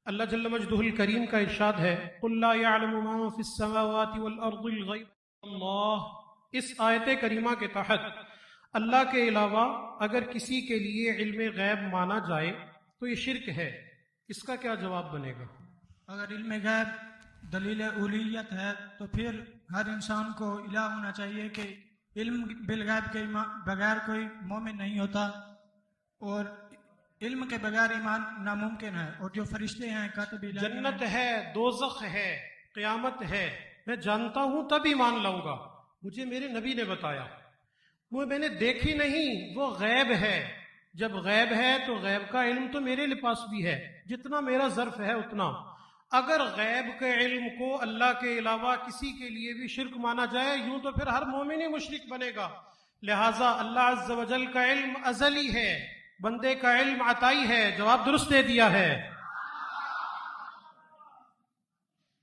اللہ جل مجدہ الکریم کا ارشاد ہے قُلْ لَا يَعْلَمُ مَن فِي السَّمَاوَاتِ وَالْأَرْضِ الْغَيْبَ اللہ۔ اس آیت کریمہ کے تحت اللہ کے علاوہ اگر کسی کے لیے علم غیب مانا جائے تو یہ شرک ہے، اس کا کیا جواب بنے گا؟ اگر علم غیب دلیل الوہیت ہے تو پھر ہر انسان کو الہ ہونا چاہیے کہ علم بالغیب کے بغیر کوئی مومن نہیں ہوتا، اور علم کے بغیر ایمان ناممکن ہے۔ اور جو فرشتے ہیں کاتب الہی ہیں، جنت ہے، دوزخ ہے، قیامت ہے، میں جانتا ہوں تب ایمان لاؤں گا، مجھے میرے نبی نے بتایا، وہ میں نے دیکھی نہیں، وہ غیب ہے۔ جب غیب ہے تو غیب کا علم تو میرے پاس بھی ہے، جتنا میرا ظرف ہے اتنا۔ اگر غیب کے علم کو اللہ کے علاوہ کسی کے لیے بھی شرک مانا جائے یوں تو پھر ہر مومن ہی مشرک بنے گا۔ لہٰذا اللہ عز و جل کا علم ازلی ہے، بندے کا علم عطائی ہے۔ جواب درست دے دیا ہے۔